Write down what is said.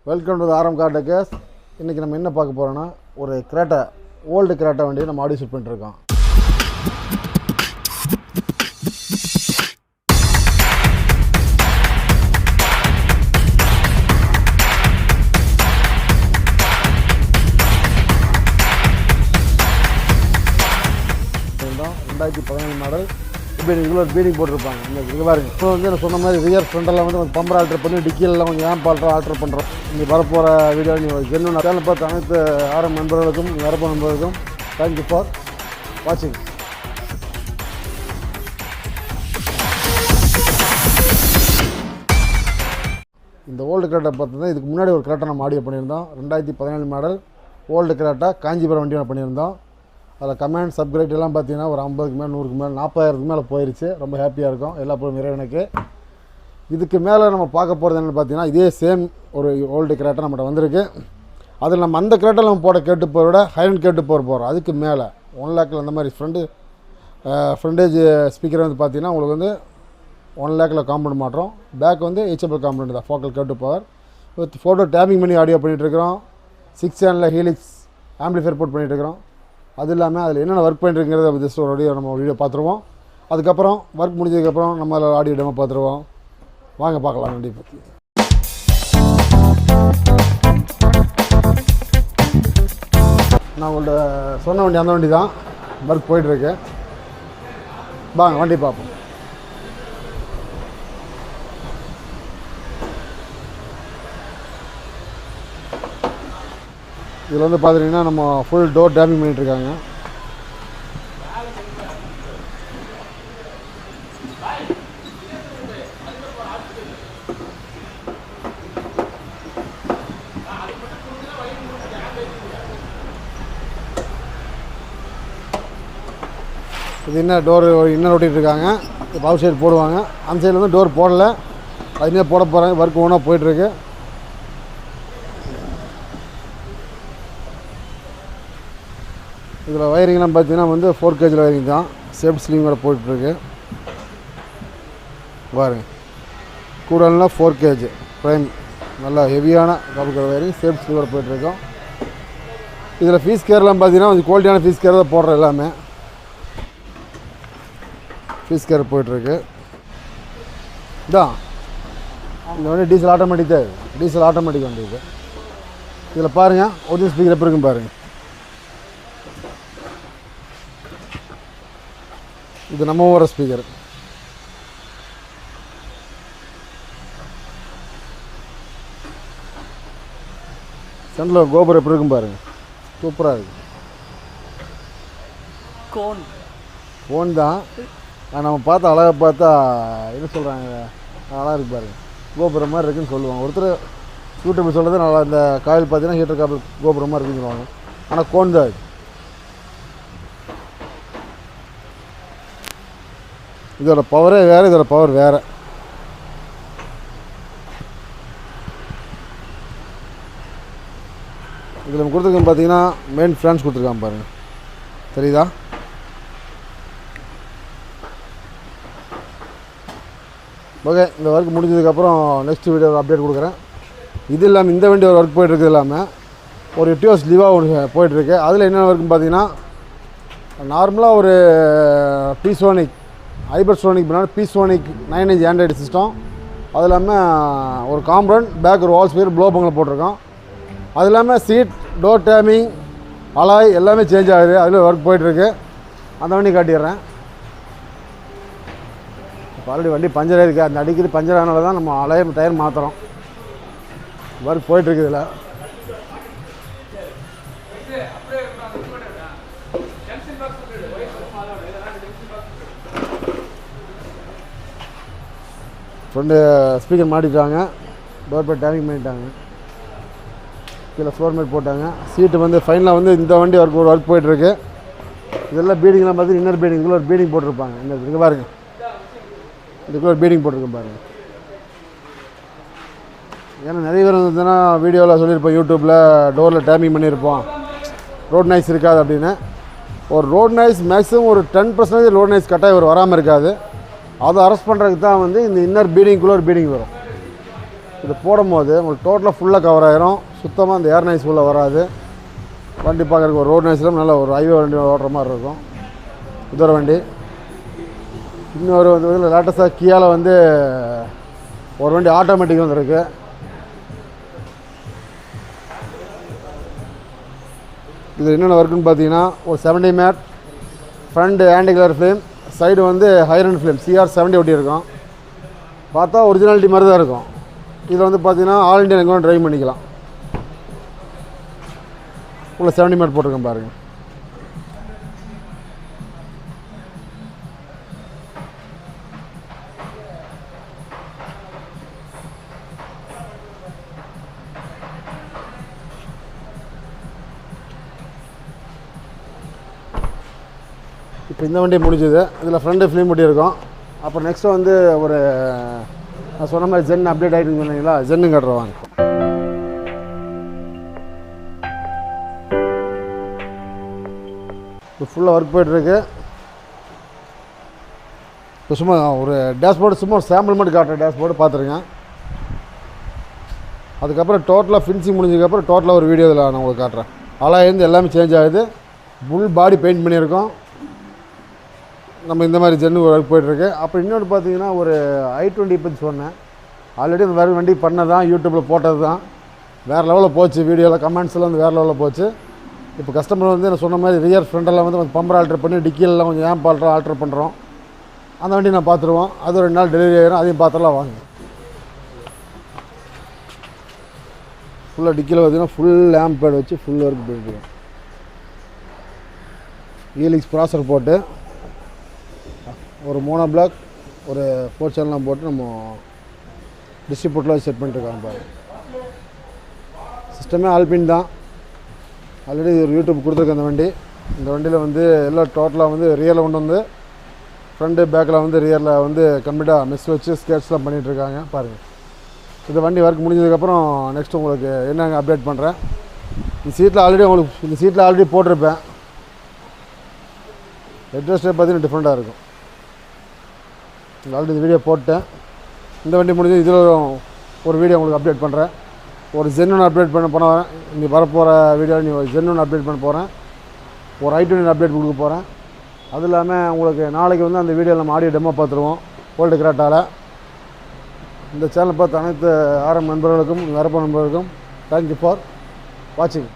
Welcome to ஆரம் car decors. இன்றைக்கி நம்ம என்ன பார்க்க போகிறோன்னா, ஒரு கிரேட்டா, ஓல்டு கிரேட்டா வண்டியை நம்ம ஆடியோ ஷூட் பண்ணிட்டுருக்கோம். ரெண்டாயிரத்தி 17 மாடல். இப்போ இவ்வளோ பீடிங் போட்டிருப்பாங்க. இந்த பாருங்க, இப்போ வந்து நான் சொன்ன மாதிரி ரியர் ஃப்ரண்டெல்லாம் வந்து கொஞ்சம் பம்பர் ஆல்ட்ரு பண்ணி டிக்கியெல்லாம் கொஞ்சம் ஏம்ப் ஆல்ட்ரு பண்ணுறோம். இங்கே வரப்போகிற வீடியோ நீங்கள் என்னென்ன சேனல் பார்த்து அனைத்து ஆரம் நண்பர்களுக்கும் வரப்போ நண்பர்களுக்கும் தேங்க்யூ ஃபார் வாட்சிங். இந்த ஓல்டு கிரேட்டா பார்த்தீங்கன்னா இதுக்கு முன்னாடி ஒரு கிரேட்டா நம்ம ஆடியோ பண்ணியிருந்தோம். 2017 மாடல் ஓல்டு கிரேட்டா காஞ்சிபுரம் வண்டி நம்ம பண்ணியிருந்தோம். அதில் கமெண்ட் சப்ஸ்கிரைப் எல்லாம் பார்த்தீங்கன்னா ஒரு 50க்கு மேலே 100க்கு மேலே 40,000க்கு மேலே போயிடுச்சு. ரொம்ப ஹாப்பியாக இருக்கும் எல்லா பொருளும் இறைவனுக்கு. இதுக்கு மேலே நம்ம பார்க்க போகிறது என்னென்னு பார்த்தீங்கன்னா, இதே சேம் ஒரு ஓல்டு கிரேட்டா நம்மகிட்ட வந்திருக்கு. அதில் நம்ம அந்த கிரேட்டில் நம்ம போட கேட்டு போகிற விட ஹைரண்ட் கேட்டு போகிறோம். அதுக்கு மேலே 1 லேக்கில் அந்த மாதிரி ஃப்ரண்டேஜ் ஸ்பீக்கர் வந்து பார்த்தீங்கன்னா உங்களுக்கு வந்து 1 லேக்கில் காம்பவுண்ட் மாட்டுறோம். பேக் வந்து ஹெச்எப்எல் காம்பவுண்ட் தான், ஃபோக்கல் கேட்டு பவர் வித் ஃபோட்டோ டேப்பிங் பண்ணி ஆடியோ பண்ணிகிட்ருக்கிறோம். 6 சேனலில் ஹீலிக்ஸ் ஆம்பிளிஃபையர் போட் பண்ணிகிட்ருக்கிறோம். அது இல்லாமல் அதில் என்னென்ன ஒர்க் பண்ணிட்டுருங்கிறத ஜஸ்ட் ஒரு வீடியோ பார்த்துருவோம். அதுக்கப்புறம் ஒர்க் முடிஞ்சதுக்கப்புறம் நம்ம அதில் ஆடியோ டெமோ பார்த்துருவோம். வாங்க பார்க்கலாம் வண்டி பற்றி. நான் உங்கள்கிட்ட சொன்ன வண்டி அந்த வண்டி தான் ஒர்க் போயிட்டுருக்கு. வாங்க வண்டி பார்ப்போம். இதில் வந்து பார்த்துட்டிங்கன்னா நம்ம ஃபுல் டோர் டேமிங் பண்ணிகிட்ருக்காங்க. இது என்ன டோர் இன்னர் ஓட்டிகிட்ருக்காங்க. இப்போ அவுட் சைடு போடுவாங்க. அந்த சைடில் வந்து டோர் போடலை, அதுமாதிரி போட போகிறாங்க. ஒர்க் ஒன்றா போயிட்டுருக்கு. இதில் வயரிங்லாம் பார்த்தீங்கன்னா வந்து 4 kg வயரிங் தான். சேஃப்டி ஸ்லீங்கோட போயிட்டுருக்கு. பாருங்க, கூடலாம் 4 kg ப்ரைம் நல்லா ஹெவியான கபுக்கிற வயரிங் சேஃப்டி ஸ்லீங்கோட போயிட்டுருக்கோம். இதில் ஃபீஸ் கேர்லாம் பார்த்தீங்கன்னா கொஞ்சம் குவாலிட்டியான ஃபீஸ் கேர் தான் போடுற. எல்லாமே ஃபீஸ் கேர் போயிட்டுருக்கு. இதான் இந்த வண்டி டீசல் ஆட்டோமேட்டிக் தான். டீசல் ஆட்டோமேட்டிக் வண்டி இது. இதில் பாருங்கள் ஒரிஜினல் ஸ்பீக்கர் எப்படி இருக்கும் பாருங்கள். இது நம்ம ஓவர ஸ்பீக்கர். சென்டரில் கோபுரம் எப்படி இருக்கும் பாருங்கள், சூப்பராக இருக்குது. ஃபோன் தான் நம்ம பார்த்தா அழகாக பார்த்தா என்ன சொல்கிறாங்க, அழகாக இருக்குது பாருங்கள். கோபுரம் மாதிரி இருக்குதுன்னு சொல்லுவாங்க. ஒருத்தர் யூடியூப் சொல்கிறது நல்லா. இந்த காயில் பார்த்தீங்கன்னா ஹீட்டர் காப்பில் கோபுரம் மாதிரி இருக்குதுன்னு சொல்லுவாங்க. ஆனால் கோன் தான் இது. இதோட பவரே வேறு, இதோட பவர் வேறு. இதில் நம்ம கொடுத்துருக்கோம் பார்த்தீங்கன்னா மெயின் ஃப்ரான்ஸ் கொடுத்துருக்கான் பாருங்கள், தெரியுதா? ஓகே, இந்த ஒர்க் முடிஞ்சதுக்கப்புறம் நெக்ஸ்ட் வீடியோ அப்டேட் கொடுக்குறேன். இது இல்லாமல் இந்த வண்டி ஒரு ஒர்க் போய்ட்டுருக்கு. இல்லாமல் ஒரு எட்டியோஸ் லீவாக ஒன்று போயிட்டுருக்கு. அதில் என்னென்ன ஒர்க்குன்னு பார்த்தீங்கன்னா, நார்மலாக ஒரு பீசோனிக் ஹைபர்சோனிக் பிராண்ட் பீசோனிக் 9 inch ஆண்ட்ராய்டு சிஸ்டம். அது இல்லாமல் ஒரு காம்பவுண்ட் பேக் ஒரு வால் ஸ்பீக்கர் ப்ளோ பங்கில் போட்டிருக்கோம். அது இல்லாமல் சீட், டோர் டேமிங், அலாய் எல்லாமே சேஞ்ச் ஆகுது. அதில் ஒர்க் போயிட்டுருக்கு. அந்த வண்டி காட்டிடுறேன். இப்போ ஆல்ரெடி வண்டி பஞ்சர் இருக்குது. அந்த அடிக்கடி பஞ்சர் ஆனால தான் நம்ம அலாய் டயர் மாற்றுறோம். ஒர்க் போயிட்டுருக்கு. இதில் ஃப்ரெண்டு ஸ்பீக்கர் மாட்டிட்டாங்க. டோர் பேட் டேமிங் பண்ணிட்டாங்க. கீழே ஃப்ளோர் மேட் போட்டாங்க. சீட்டு வந்து ஃபைனலாக வந்து இந்த வண்டி ஒர்க் போயிட்டுருக்கு. இதெல்லாம் பீடிங்லாம் பார்த்து இன்னர் பீடிங் இதுக்குள்ள ஒரு பீடிங் போட்டிருப்பாங்க. இங்கே பாருங்கள், இதுக்குள்ள ஒரு பீடிங் போட்டிருக்கேன் பாருங்கள். ஏன்னா நிறைய பேர் வந்துன்னா வீடியோவில் சொல்லியிருப்போம், யூடியூப்பில் டோரில் டேமிங் பண்ணியிருப்போம், ரோட் நாய்ஸ் இருக்காது அப்படின்னு. ஒரு ரோட் நாய்ஸ் மேக்ஸிமம் ஒரு 10% ரோட் நாய்ஸ் கட்டாயம் வராமல் இருக்காது. அதை அரெஸ்ட் பண்ணுறதுக்கு தான் வந்து இந்த இன்னர் பீடிங்குள்ளே ஒரு பீடிங் வரும். இது போடும்போது உங்களுக்கு டோட்டலாக ஃபுல்லாக கவர் ஆயிரும். சுத்தமாக அந்த ஏர் நைஸ் உள்ளே வராது. வண்டி பார்க்குறதுக்கு ஒரு ரோட் நைஸில் நல்ல ஒரு ஹைவே வண்டி ஓடுற மாதிரி இருக்கும். இது ஒரு வண்டி. இன்னொரு வந்து லேட்டஸ்ட்டாக கியாவில் வந்து ஒரு வண்டி ஆட்டோமேட்டிக் வந்துருக்கு. இது என்னென்ன ஒர்க்குன்னு பார்த்தீங்கன்னா ஒரு 70 matte front anti glare flame, side வந்து ஹைரன் ஃப்ளேம் CR70 ஒட்டி இருக்கும். பார்த்தா ஒரிஜினாலிட்டி மாதிரி தான் இருக்கும். இதில் வந்து பார்த்தீங்கன்னா ஆல் இண்டியா எங்கே ட்ரைவ் பண்ணிக்கலாம். உள்ள 70 மேட் போட்டிருக்கேன் பாருங்கள். இப்போ இந்த வண்டி முடிஞ்சுது. இதில் ஃப்ரண்ட் ஃபிலிம் ஒட்டி இருக்கும். அப்புறம் நெக்ஸ்ட்டு வந்து ஒரு நான் சொன்ன மாதிரி ஜென் அப்டேட் ஆகிட்டு சொன்னீங்களா, ஜென்னு கட்டுறவாங்க. இப்போ ஃபுல்லாக ஒர்க் போய்ட்டுருக்கு. இப்போ சும்மா ஒரு டேஷ்போர்டு சும்மா ஒரு சாம்பிள் மட்டும் காட்டுற டேஷ்போர்டு பார்த்துருங்க. அதுக்கப்புறம் டோட்டலாக ஃபினிஷிங் முடிஞ்சதுக்கப்புறம் டோட்டலாக ஒரு வீடியோ இதில் நான் உங்களுக்கு காட்டுறேன். அலாயிருந்து எல்லாமே சேஞ்ச் ஆகுது. ஃபுல் பாடி பெயிண்ட் பண்ணியிருக்கோம். நம்ம இந்த மாதிரி ஜென்னு ஒர்க் போய்ட்டுருக்கு. அப்புறம் இன்னொன்று பார்த்தீங்கன்னா ஒரு i20 பற்றி சொன்னேன். ஆல்ரெடி அந்த வேறு வண்டி பண்ணதான், யூடியூப்பில் போட்டது தான். வேறு லெவலில் போச்சு. வீடியோவில் கமெண்ட்ஸில் வந்து வேறு லெவலில் போச்சு. இப்போ கஸ்டமர் வந்து நான் சொன்ன மாதிரி ரியர் ஃப்ரண்டெல்லாம் வந்து கொஞ்சம் பம்பர் ஆல்ட்ரு பண்ணி டிக்கியெல்லாம் கொஞ்சம் ஏம்ப் ஆல்ட்ரு பண்ணுறோம். அந்த வண்டி நான் பார்த்துருவோம். அது ஒரு 2 நாள் டெலிவரி ஆகிடும். அதையும் பார்த்துலாம் வாங்க. ஃபுல்லாக டிக்கியில் பார்த்தீங்கன்னா ஃபுல் லேம்ப் பேட் வச்சு ஃபுல் ஒர்க் போயிட்டுருக்கோம். ஈலிக்ஸ் ப்ராசர் போட்டு ஒரு மோனோ பிளாக் ஒரு 4 சேனல்லாம் போட்டு நம்ம டிஸ்ட்ரிபியூட்டரில் செட் பண்ணிட்டுருக்காங்க பாருங்க. சிஸ்டமே ஆல்பின் தான். ஆல்ரெடி ஒரு யூடியூப் கொடுத்துருக்கேன் அந்த வண்டி. இந்த வண்டியில் வந்து எல்லாம் டோட்டலாக வந்து ரியரில் கொண்டு வந்து ஃப்ரண்ட்டு பேக்கில் வந்து ரியரில் வந்து கம்ப்ளீட்டாக மிஸ் வச்சு ஸ்கேட்ச்லாம் பண்ணிகிட்ருக்காங்க பாருங்கள். இந்த வண்டி ஒர்க் முடிஞ்சதுக்கப்புறம் நெக்ஸ்ட் உங்களுக்கு என்னங்க அப்டேட் பண்ணுறேன். இந்த சீட்டில் ஆல்ரெடி போட்டிருப்பேன். ஹெட்ரெஸ்ட்டே பார்த்தீங்கன்னா டிஃப்ரெண்ட்டாக இருக்கும். ஆல்ரெடி இந்த வீடியோ போட்டேன். இந்த வண்டி முடிஞ்சு இதில் ஒரு வீடியோ உங்களுக்கு அப்டேட் பண்ணுறேன். ஒரு ஜென்னு அப்டேட் பண்ண போகிறேன். இங்கே வரப்போகிற வீடியோ நீ ஒரு ஜென்னு அப்டேட் பண்ண போகிறேன். ஒரு i20 அப்டேட் கொடுக்க போகிறேன். அது இல்லாமல் உங்களுக்கு நாளைக்கு வந்து அந்த வீடியோவில் நம்ம ஆடியோ டெமோ பார்த்துருவோம் ஓல்டு கிராட்டாவில். இந்த சேனலை பார்த்து அனைத்து ஆரம் நண்பர்களுக்கும் வரப்போ நண்பர்களுக்கும் தேங்க்யூ ஃபார் வாட்சிங்.